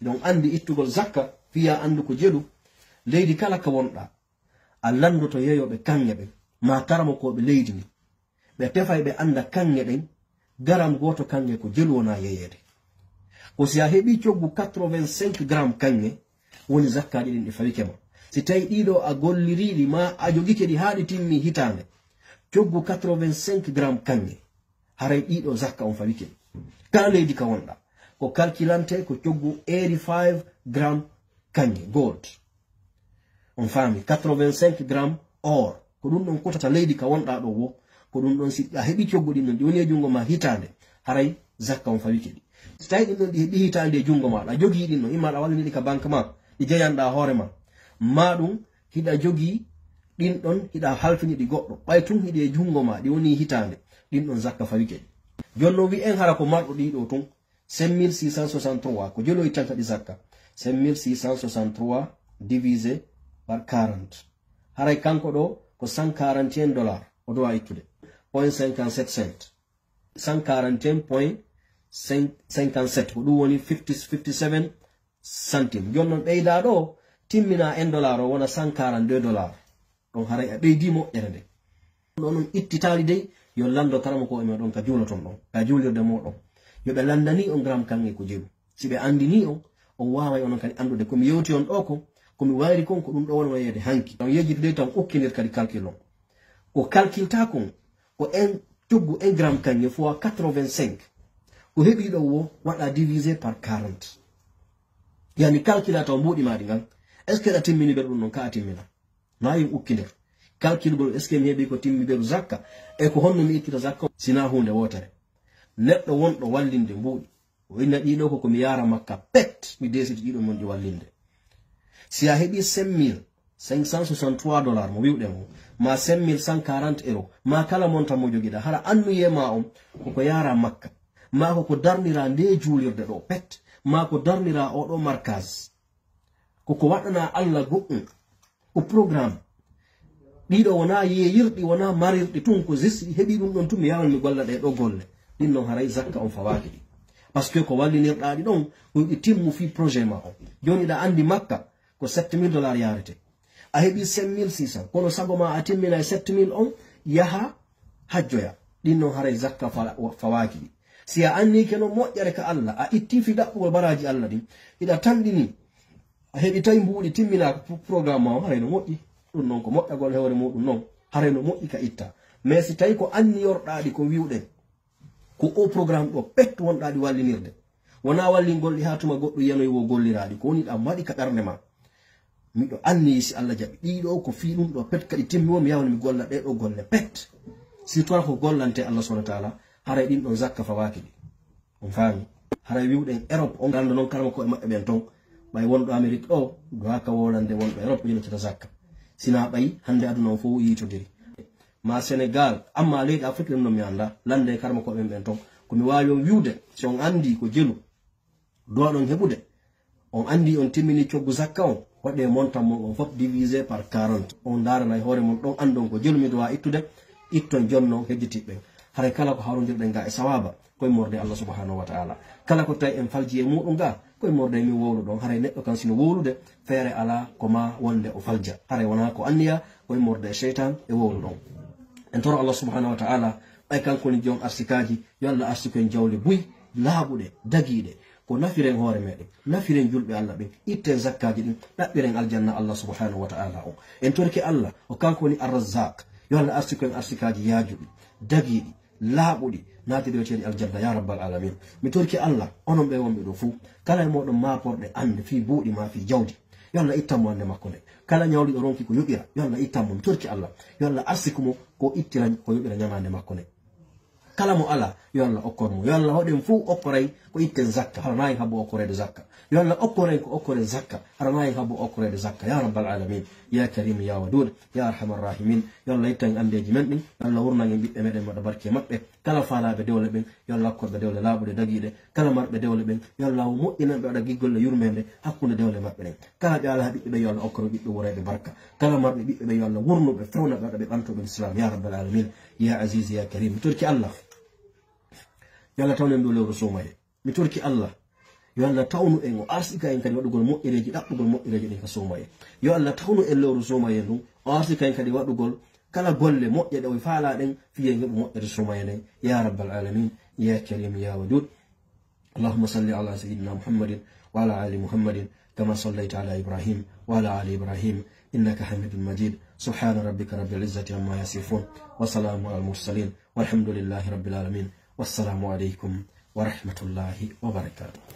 don andi ittugol zakka fiya andu ko jelu leydi kala ka wonda allando to yeyobe kanye be ma karamo ko be leydi ni be tefay be anda kanye den garam goto kanye ko jelu wona yeyede ko si a hebi coggu 85 gram kanye woni zakka din e fawikema si tay dido a golliridi ma a jogike di haadi timmi hitande coggu 85 gram kanye haray dido zakka on fawike kala leydi ka wonda ko calculante ko coggu 85 gram kanye gold on fami 85 gram or ko dum don kotata leydi ka wonda do wo ko dum don si a hebi coggu din non woni jungo ma hitande haray zakka on fawike si tay din di hebi hitande jungo ma da jogi din no imma da walni ka bank ma di jeyanda hore ma dum hida jogi din don hida halfini di goddo baytun hide jungo ma di woni hitande din don zakka fawike jonno wi en hara ko mardo di do tun 5663 ko jelo itanta di zakka 5663 divisé par 40 haray kanko do ko $141 o do aytude 0.57 cent 141.57 ko dum woni 57 centime jonnon beyda do timmina en dollar o wona $142 don haray a beydimo erede non ittitali de yo lando karamo ko e modon ka juloton don ka julirde modon yo be landani on gram kange ko jebu sibe andini on waaway onon kadi andude ko mi yewti on do ko mi wayri kon ko dum do won wayede hanki don yejjide de tan okkinir kadi calcul on ko calculta kon ko en tuggu 1 gram kange fois 85 ko hebi do wo wada divisé par 40 yani calculator mbodi madi ngal est ce que da timmini be dum non ka timmina nayi okkinir calcul go est ce que mi hebi ko timmi be zakka e ko honno mi ikkita zakka sina hunde wotere neddo wondo wallinde mbodi o inna dido ko mi yara makka pet mi desiti dido mon di wallinde si a hebi $563 mo wiwde mo ma 5140 euro ma kala monta mo jogida hara annu yema on ko yara makka ma ko darnira nde julirde do pet ma ko darnira o do markaz ko wadana Allah goddum o programme dido wona yeyirdi wona marirdi tun ko zisi hebi dum don tumi yawan mi golla de do golle dinno haray zakka on fawaki parce que ko wallinirdaadi don ko timmu fi projet ma on joni da andi makka ko $7000 yarete a hebi 5600 kono sago ma atimmina 7000 on yaha hajjoya dinno haray zakka fawaki si a anni keno mojjare ka Allah a itti fi dabbugol baraji Allah din ida tandini a hebi tay mbuudi timmina programme ma haray no moddi dum non ko moddagol hewre mudum non haray no moddi ka itta mais si tay ko anni yordaadi ko wiwden ko o programme do pet wondaadi wallinirde wona wallingol di hatuma goddo yanoy wo golliraadi ko woni da madi ka darne ma mi do anni si Allah jabi dido ko fi dum do pet kadi timmi wo mi yawni mi golla de do golle pet si to ko gollante Allah subhanahu wa ta'ala haray din do zakka fawaki on faami haray wiwden Europe on ganda non karama ko e mabbe ben ton bay wondo Amerique do haka wolande wondo Europe yino ta zakka sina bay hande aduna fo yitodiri ma Senegal amma leydi Afrique no mi anda lande karma ko ben ton ko mi wawi on wiwde so on andi ko jelu do don hebude on andi on timmini coggu zakka on wade montam mo on fop divisé par 40 on darana hore mon don andon ko jelu mi do wa ittude itton jonno hedditibe hare kala ko harondirde ga e sawaba koy morde Allah subhanahu wa ta'ala kala ko tay en falji e mudum ga koy morde mi wowlu don hare neddo kan sino wowlude fere ala ko ma wonde o falja hare wona ko anniya koy morde shaytan e wowlu don en toro Allah subhanahu wa ta'ala ay kanko ni jon arsikaji yo Allah arsiko en jawle buy laabude dagide ko nafiren hore meden nafiren julbe Allah be itten zakkaji din dabbiren aljanna Allah subhanahu wa ta'ala o en torki Allah o kanko ni ar-razzaq yo Allah arsiko en arsikaji yajubi dagidi laabudi naati do ceedi aljanna ya rabbal alamin mi torki Allah onon be wonbe do fu kala e modon ma porde ande fi buudi ma fi jawdi yo Allah ittam wonde makko de kala nyawli do ronki ko yobira yo Allah ittam mo torki Allah yo Allah arsikumo ko ittiran ko yobira nyamande makko ne kala mo ala yo Allah okkormo yo Allah hoden fu okkoray ko itten zakka haranayi habo okkorede zakka yo Allah okkoray ko okkore zakka haranayi habo okkorede zakka ya rabbal alamin ya karim ya wadud ya arhamar rahimin yo Allah ittan andeji men din yo Allah wurna ngi bibbe meden wada barke mabbe kala faalabe dewle ben yo Allah korbe dewle laabude dagide kala marbe dewle ben yo Allah mo'ina be wada giggol yurmende hakkunde dewle mabbe den kala be ala bibbe yo Allah okkoro bibbe worede barka kala marbe bibbe yo Allah wurnube fewna be wada be banto ben islam ya rabbal alamin ya aziz ya karim turki Allah yalla tawnen do lewru somaye mi turki Allah yo Allah tawnu en o arsika en kadi wadugol moƴƴereji ɗaɓɓugol moƴƴereji ɗin ka somaye yo Allah tawnu en lewru somaye ɗum o arsika en kadi wadugol kala golle moƴƴe ɗe o faala ɗen fiye heɓu moƴƴere somaye ɗen ya rabbal alamin ya karim ya wadud اللهم صل على سيدنا محمد وعلى آل محمد كما صليت على إبراهيم وعلى آل إبراهيم إنك حميد مجيد سبحان ربك رب العزة عما يصفون وسلام على المرسلين والحمد لله رب العالمين والسلام عليكم ورحمة الله وبركاته.